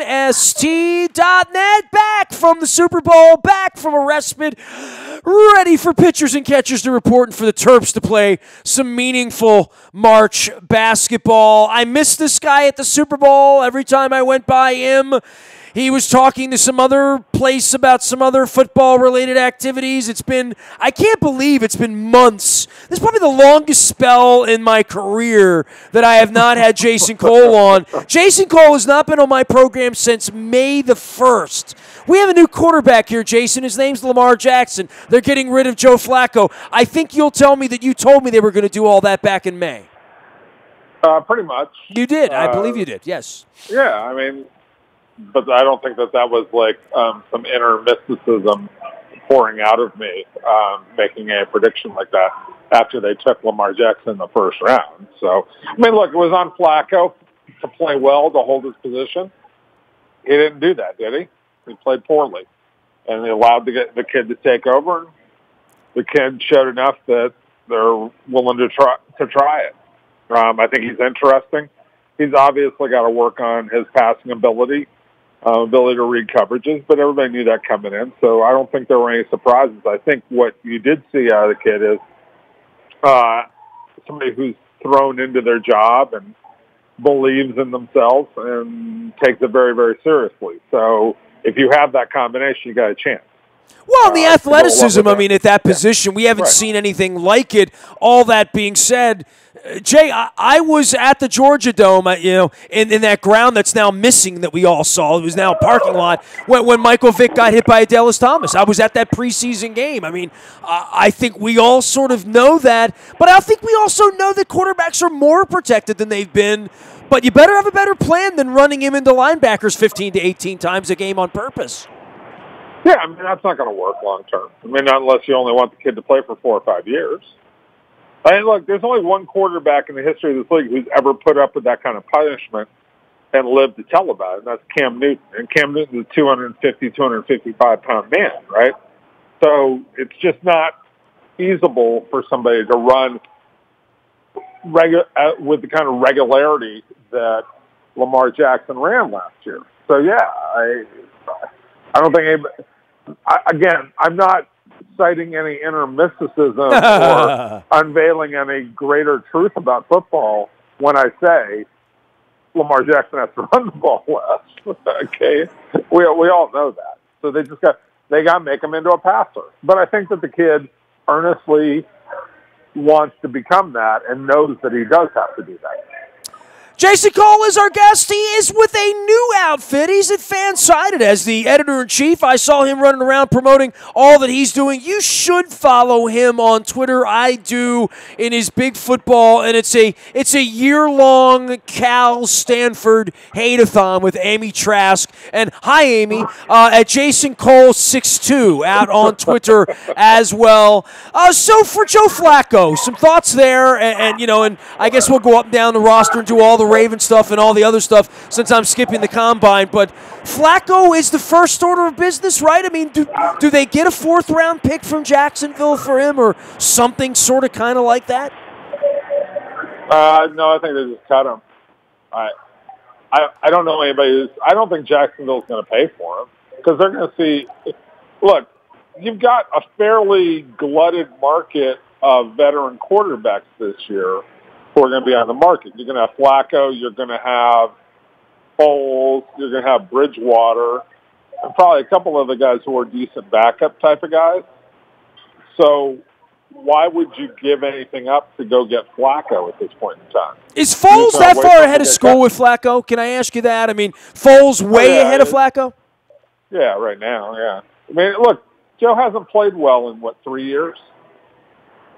ST.net, back from the Super Bowl, back from a respite, ready for pitchers and catchers to report and for the Terps to play some meaningful March basketball. I missed this guy at the Super Bowl. Every time I went by him, he was talking to some other place about some other football-related activities. I can't believe it's been months. This is probably the longest spell in my career that I have not had Jason Cole on. Jason Cole has not been on my program since May the 1st. We have a new quarterback here, Jason. His name's Lamar Jackson. They're getting rid of Joe Flacco. I think you'll tell me that you told me they were going to do all that back in May. Pretty much. You did. I believe you did, yes. Yeah, I mean, but I don't think that was like some inner mysticism pouring out of me, making a prediction like that after they took Lamar Jackson in the first round. So, I mean, look, it was on Flacco to play well, to hold his position. He didn't do that, did he? He played poorly. And he allowed the kid to take over. And the kid showed enough that they're willing to try it. I think he's interesting. He's obviously got to work on his passing ability to read coverages, but everybody knew that coming in, so I don't think there were any surprises. I think what you did see out of the kid is somebody who's thrown into their job and believes in themselves and takes it very, very seriously. So if you have that combination, you got a chance. Well, the athleticism, I mean, at that position, we haven't seen anything like it. All that being said, Jay, I was at the Georgia Dome, in that ground that's now missing that we all saw. It was now a parking lot when Michael Vick got hit by Dallas Thomas. I was at that preseason game. I mean, I think we all sort of know that, but I think we also know that quarterbacks are more protected than they've been. But you better have a better plan than running him into linebackers 15 to 18 times a game on purpose. Yeah, I mean, that's not going to work long term. I mean, not unless you only want the kid to play for 4 or 5 years. I mean, look, there's only one quarterback in the history of this league who's ever put up with that kind of punishment and lived to tell about it, and that's Cam Newton. And Cam Newton's a 250, 255-pound man, right? So it's just not feasible for somebody to run with the kind of regularity that Lamar Jackson ran last year. So, yeah, I don't think anybody – again, I'm not citing any inner mysticism or unveiling any greater truth about football when I say Lamar Jackson has to run the ball less. Okay? We all know that. So they got to make him into a passer. But I think that the kid earnestly wants to become that and knows that he does have to do that. Jason Cole is our guest. He is with a new outfit. He's at Fansided as the editor-in-chief. I saw him running around promoting all that he's doing. You should follow him on Twitter. I do, in his big football, and it's a year-long Cal Stanford hate-a-thon with Amy Trask. And hi, Amy, at Jason Cole 62 out on Twitter as well. So for Joe Flacco, some thoughts there, and I guess we'll go up and down the roster and do all the Raven stuff and all the other stuff since I'm skipping the combine. But Flacco is the first order of business, right? I mean, do they get a 4th-round pick from Jacksonville for him or something sort of kind of like that? No, I think they just cut him. I don't know anybody I don't think Jacksonville's going to pay for him because they're going to see – look, you've got a fairly glutted market of veteran quarterbacks this year who are going to be on the market. You're going to have Flacco, you're going to have Foles, you're going to have Bridgewater, and probably a couple other guys who are decent backup type of guys. So why would you give anything up to go get Flacco at this point in time? Is Foles that far ahead of school with Flacco? Can I ask you that? I mean, Foles way ahead of Flacco? Yeah, right now, yeah. I mean, look, Joe hasn't played well in, 3 years?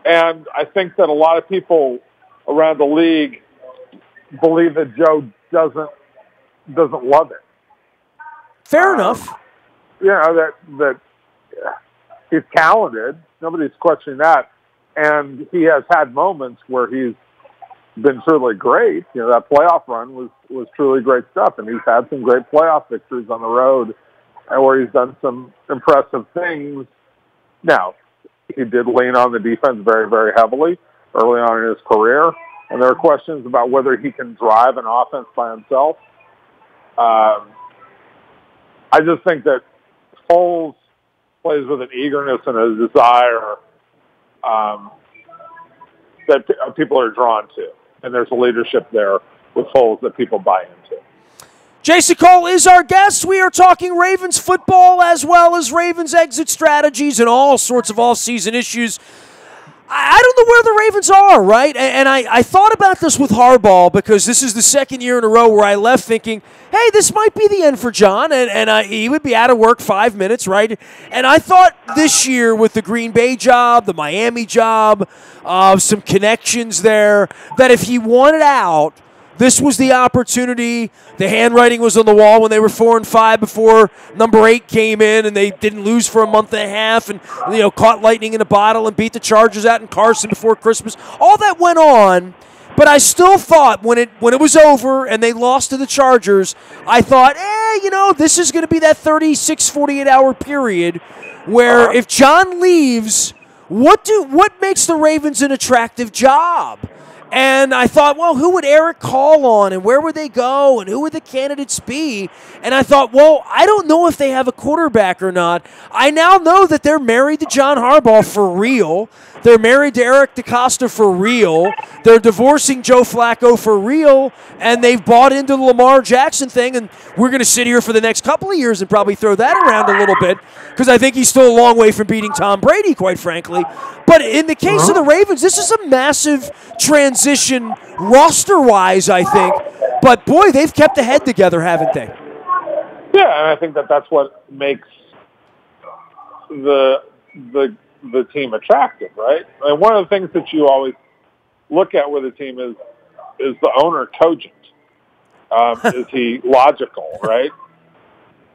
And I think that a lot of people around the league believe that Joe doesn't love it. Fair enough. That he's talented. Nobody's questioning that. And he has had moments where he's been truly great. That playoff run was truly great stuff. And he's had some great playoff victories on the road and where he's done some impressive things. Now, he did lean on the defense very, very heavily early on in his career, and there are questions about whether he can drive an offense by himself. I just think that Foles plays with an eagerness and a desire that people are drawn to. And there's a leadership there with Foles that people buy into. Jason Cole is our guest. We are talking Ravens football as well as Ravens exit strategies and all sorts of off-season issues. I don't know where the Ravens are, right? And I thought about this with Harbaugh because this is the second year in a row where I left thinking, hey, this might be the end for John, and he would be out of work 5 minutes, right? And I thought this year with the Green Bay job, the Miami job, some connections there, that if he wanted out, this was the opportunity. The handwriting was on the wall when they were 4-5 before number 8 came in, and they didn't lose for a month and a half, and caught lightning in a bottle and beat the Chargers out in Carson before Christmas. All that went on, but I still thought when it was over and they lost to the Chargers, I thought, this is going to be that 36, 48-hour period where if John leaves, what makes the Ravens an attractive job? And I thought, well, who would Eric call on and where would they go and who would the candidates be? And I thought, well, I don't know if they have a quarterback or not. I now know that they're married to John Harbaugh for real. They're married to Eric DeCosta for real. They're divorcing Joe Flacco for real. And they've bought into the Lamar Jackson thing. And we're going to sit here for the next couple of years and probably throw that around a little bit because I think he's still a long way from beating Tom Brady, quite frankly. But in the case of the Ravens, this is a massive transition roster-wise, I think. But, boy, they've kept the head together, haven't they? Yeah, and I think that's what makes the team attractive, right? And one of the things that you always look at with a team is the owner cogent? Is he logical, right?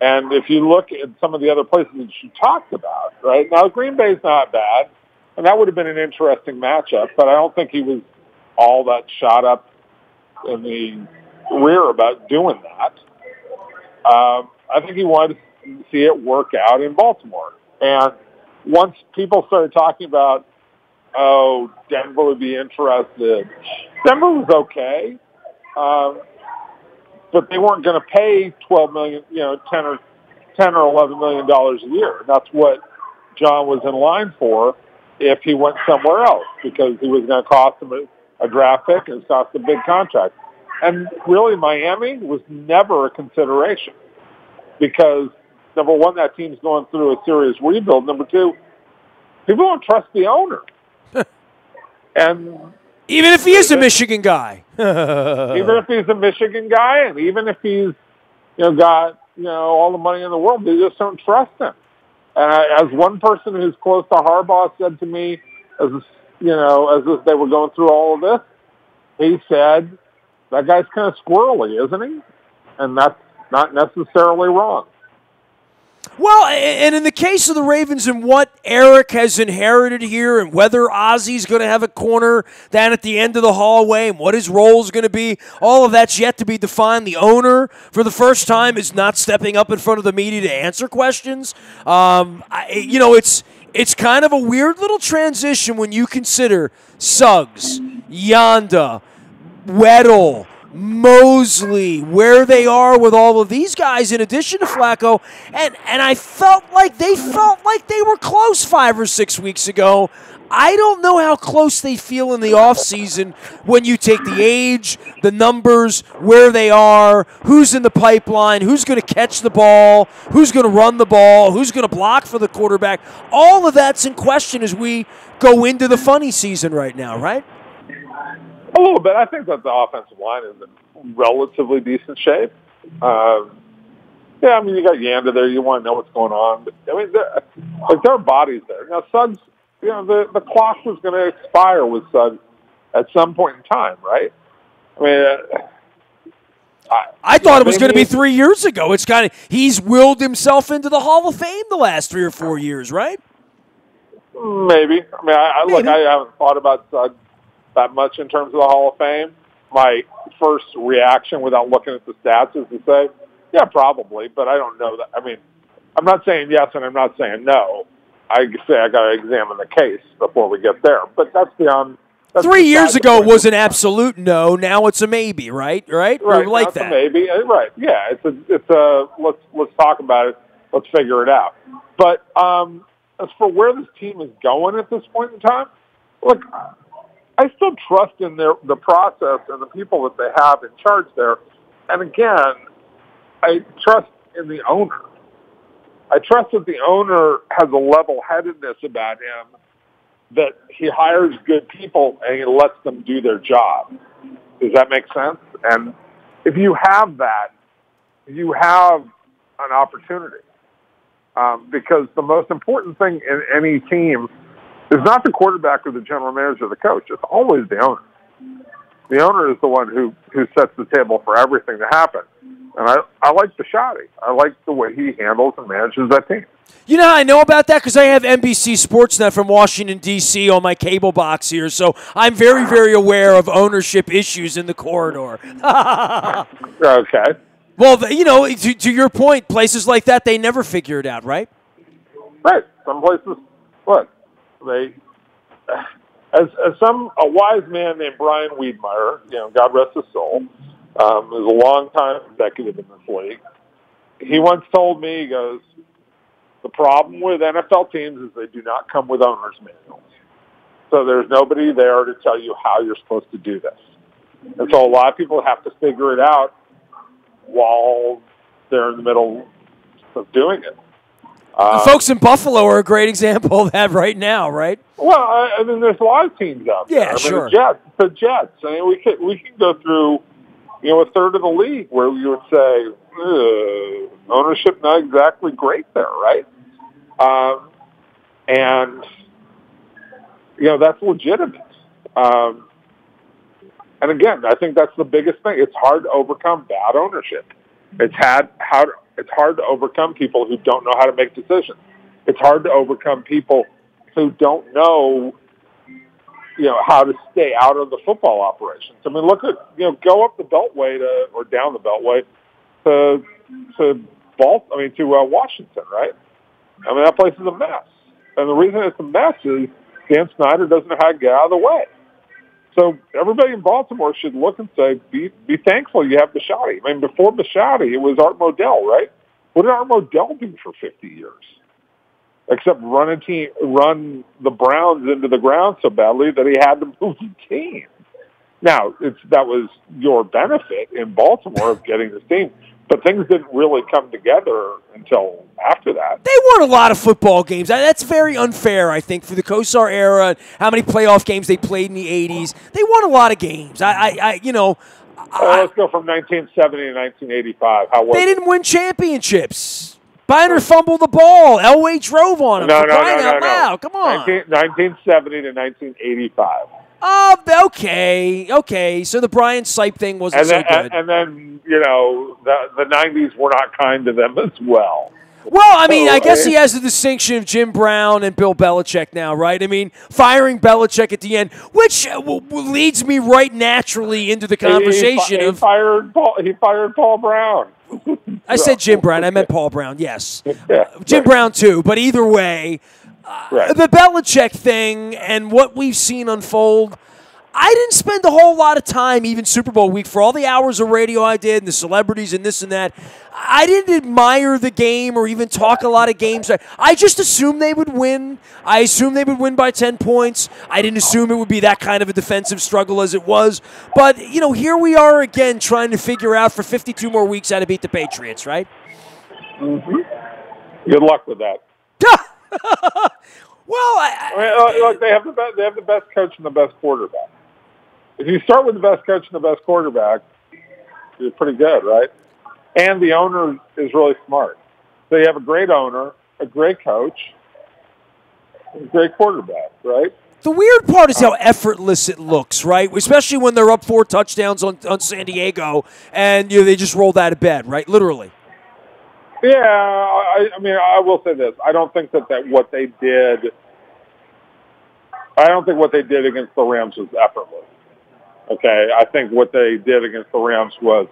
And if you look at some of the other places that you talked about, right? Now, Green Bay's not bad, and that would have been an interesting matchup, but I don't think he was all that shot up in the rear about doing that. I think he wanted to see it work out in Baltimore. And once people started talking about, Denver would be interested, Denver was okay, but they weren't going to pay $12 million, $10 or $11 million a year. That's what John was in line for if he went somewhere else, because he was going to cost him a draft pick and cost a big contract. And really, Miami was never a consideration because, number one, that team's going through a serious rebuild. Number two, people don't trust the owner. And even if he is a Michigan guy. Even if he's a Michigan guy, and even if he's got all the money in the world, they just don't trust him. As one person who's close to Harbaugh said to me, as they were going through all of this, he said, that guy's kind of squirrely, isn't he? And that's not necessarily wrong. Well, and in the case of the Ravens and what Eric has inherited here and whether Ozzy's going to have a corner down at the end of the hallway and what his role is going to be, all of that's yet to be defined. The owner, for the first time, is not stepping up in front of the media to answer questions. It's kind of a weird little transition when you consider Suggs, Yanda, Weddle, Mosley, where they are with all of these guys in addition to Flacco, and I felt like they were close 5 or 6 weeks ago. I don't know how close they feel in the offseason when you take the age, the numbers, where they are, who's in the pipeline, who's going to catch the ball, who's going to run the ball, who's going to block for the quarterback. All of that's in question as we go into the funny season right now, right? A little bit. I think that the offensive line is in relatively decent shape. You got Yanda there. You want to know what's going on. But, there are bodies there. Now, Suggs, the clock was going to expire with Suggs at some point in time, right? I thought it was going to be 3 years ago. It's he's willed himself into the Hall of Fame the last 3 or 4 years, right? Maybe. I haven't thought about Suggs that much in terms of the Hall of Fame. My first reaction without looking at the stats is to say, yeah, probably, but I don't know that. I'm not saying yes and I'm not saying no. I say I got to examine the case before we get there, but that's beyond That's 3 years beside the ago it point. was an absolute no. Now it's a maybe, right? Right. Or like Now it's a that. maybe. Right. Yeah. It's a let's talk about it. Let's figure it out. But as for where this team is going at this point in time, look, I still trust in the process and the people that they have in charge there. And again, I trust in the owner. I trust that the owner has a level-headedness about him, that he hires good people and he lets them do their job. Does that make sense? And if you have that, you have an opportunity. Because the most important thing in any team is not the quarterback or the general manager or the coach. It's always the owner. The owner is the one who sets the table for everything to happen. And I like Bisciotti. I like the way he handles and manages that team. You know how I know about that? Because I have NBC Sportsnet from Washington, D.C. on my cable box here, so I'm very, very aware of ownership issues in the corridor. Okay. Well, to your point, places like that, they never figure it out, right? Right. Some places, look, a wise man named Brian Wiedmeyer, God rest his soul, is a long-time executive in this league. He once told me, he goes, the problem with NFL teams is they do not come with owner's manuals. So there's nobody there to tell you how you're supposed to do this. And so a lot of people have to figure it out while they're in the middle of doing it. The folks in Buffalo are a great example of that right now, right? Well, I mean, there's a lot of teams out there. Yeah, sure. The Jets. I mean, we can go through, a third of the league where you would say ownership not exactly great there, right? And that's legitimate. And again, I think that's the biggest thing. It's hard to overcome bad ownership. It's hard to overcome people who don't know how to make decisions. It's hard to overcome people who don't know, how to stay out of the football operations. I mean, look at, go up the Beltway or down the Beltway to Washington, right? I mean, that place is a mess. And the reason it's a mess is Dan Snyder doesn't know how to get out of the way. So everybody in Baltimore should look and say, be thankful you have Bisciotti. I mean, before Bisciotti, it was Art Modell, right? What did Art Modell do for 50 years? Except run the Browns into the ground so badly that he had to move the team. Now, that was your benefit in Baltimore of getting this team, but things didn't really come together until after that. They won a lot of football games. That's very unfair, I think, for the Kosar era and how many playoff games they played in the 80s. They won a lot of games. Let's go from 1970 to 1985. How was they didn't win championships. Biner fumbled the ball. Elway drove on him. No. Come on. 1970 to 1985. Okay. So the Brian Sipe thing wasn't so good. And then, the 90s were not kind to them as well. Well, I mean, I guess he has the distinction of Jim Brown and Bill Belichick now, right? I mean, firing Belichick at the end, which leads me right naturally into the conversation he fired Paul Brown. I said Jim Brown. I meant Paul Brown, yes. Yeah, Jim Brown, too. But either way, right. The Belichick thing and what we've seen unfold, I didn't spend a whole lot of time, even Super Bowl week, for all the hours of radio I did and the celebrities and this and that. I didn't admire the game or even talk a lot of games. I just assumed they would win. I assumed they would win by 10 points. I didn't assume it would be that kind of a defensive struggle as it was. But, here we are again trying to figure out for 52 more weeks how to beat the Patriots, right? Mm-hmm. Good luck with that. Well, look, they have the best coach and the best quarterback. If you start with the best coach and the best quarterback, you're pretty good, right? And the owner is really smart. So you have a great owner, a great coach, and a great quarterback, right? The weird part is how effortless it looks, right? Especially when they're up 4 touchdowns on San Diego and they just rolled out of bed, right? Literally. Yeah, I mean, I will say this. I don't think that what they did. I don't think what they did against the Rams was effortless. Okay, I think what they did against the Rams was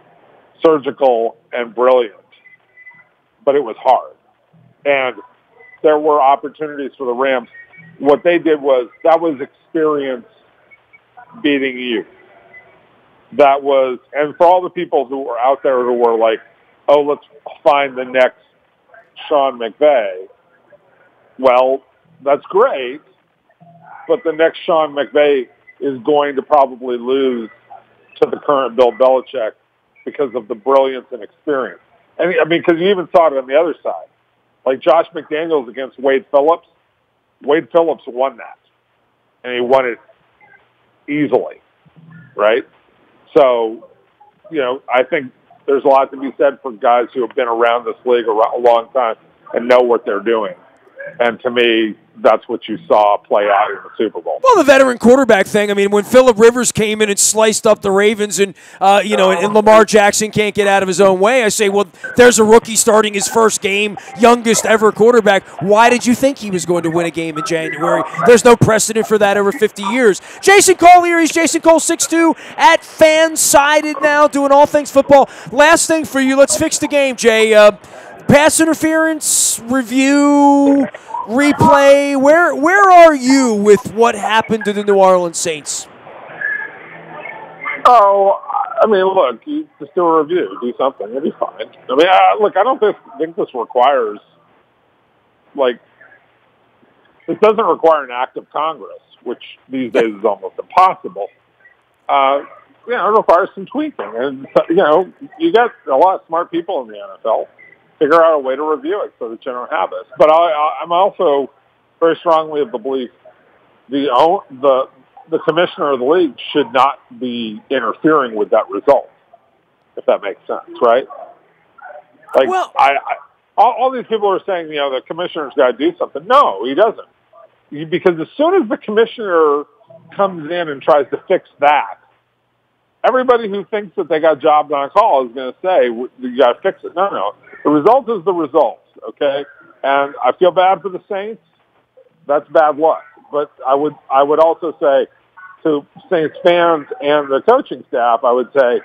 surgical and brilliant, but it was hard. And there were opportunities for the Rams. What they did was, that was experience beating you. That was, and for all the people who were out there who were like, oh, let's find the next Sean McVay. Well, that's great, but the next Sean McVay is going to probably lose to the current Bill Belichick because of the brilliance and experience. And I mean, because you even saw it on the other side. Like Josh McDaniels against Wade Phillips. Wade Phillips won that. And he won it easily, right? So, you know, I think there's a lot to be said for guys who have been around this league a long time and know what they're doing. And to me, that's what you saw play out in the Super Bowl. Well, the veteran quarterback thing. I mean, when Phillip Rivers came in and sliced up the Ravens and, and Lamar Jackson can't get out of his own way, I say, well, there's a rookie starting his first game, youngest ever quarterback. Why did you think he was going to win a game in January? There's no precedent for that over 50 years. Jason Cole here. He's Jason Cole 6'2" at Fansided now, doing all things football. Last thing for you. Let's fix the game, Jay. Pass interference, review, replay. Where are you with what happened to the New Orleans Saints? Oh, I mean, look, you just do a review, do something, it'll be fine. I mean, look, I don't think this requires, like, this doesn't require an act of Congress, which these days is almost impossible. It requires some tweaking. And, you got a lot of smart people in the NFL. Figure out a way to review it so that you don't have this. But I'm also very strongly of the belief the commissioner of the league should not be interfering with that result, if that makes sense, right? Like, well, all these people are saying, the commissioner's got to do something. No, he doesn't. Because as soon as the commissioner comes in and tries to fix that, everybody who thinks that they got jobbed on a call is going to say, you got to fix it. No. The result is the result, okay? And I feel bad for the Saints. That's bad luck. But I would also say to Saints fans and the coaching staff, I would say,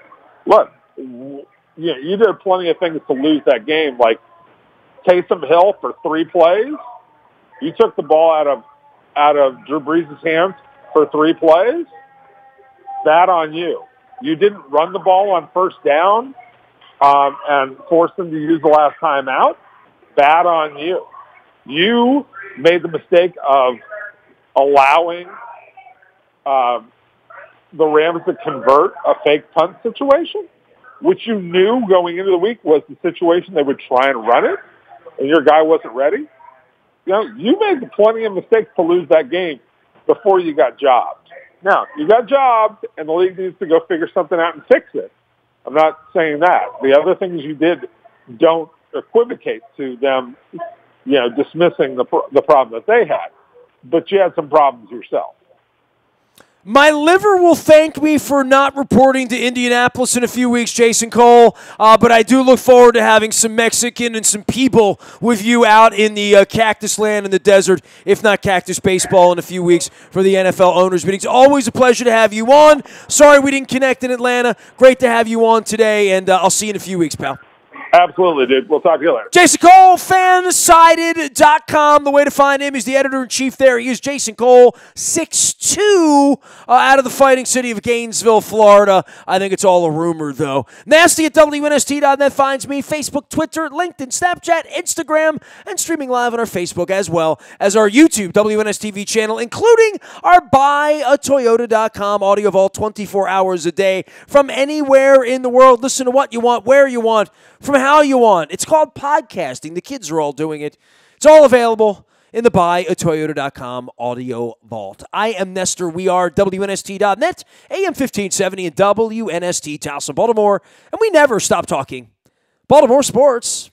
look, you did plenty of things to lose that game, like Taysom Hill for 3 plays. You took the ball out of Drew Brees' hands for 3 plays. Bad on you. You didn't run the ball on first down and force them to use the last timeout. Bad on you. You made the mistake of allowing the Rams to convert a fake punt situation, which you knew going into the week was the situation they would try and run it, and your guy wasn't ready. You made plenty of mistakes to lose that game before you got jobbed. Now, you got jobbed, and the league needs to go figure something out and fix it. I'm not saying that. The other things you did don't equivocate to them, dismissing the problem that they had. But you had some problems yourself. My liver will thank me for not reporting to Indianapolis in a few weeks, Jason Cole, but I do look forward to having some Mexican and some people with you out in the cactus land in the desert, if not cactus baseball, in a few weeks for the NFL owners meetings. Always a pleasure to have you on. Sorry we didn't connect in Atlanta. Great to have you on today, and I'll see you in a few weeks, pal. Absolutely, dude. We'll talk to you later. Jason Cole, Fansided.com. The way to find him is the editor-in-chief there. He is Jason Cole, 6'2", out of the fighting city of Gainesville, Florida. I think it's all a rumor, though. Nasty at WNST.net finds me. Facebook, Twitter, LinkedIn, Snapchat, Instagram, and streaming live on our Facebook as well as our YouTube WNSTV channel, including our buyatoyota.com audio vault 24 hours a day from anywhere in the world. Listen to what you want, where you want, from how you want. It's called podcasting. The kids are all doing it. It's all available in the buyatoyota.com audio vault. I am Nestor. We are WNST.net, AM 1570 and WNST Towson, Baltimore. And we never stop talking Baltimore sports.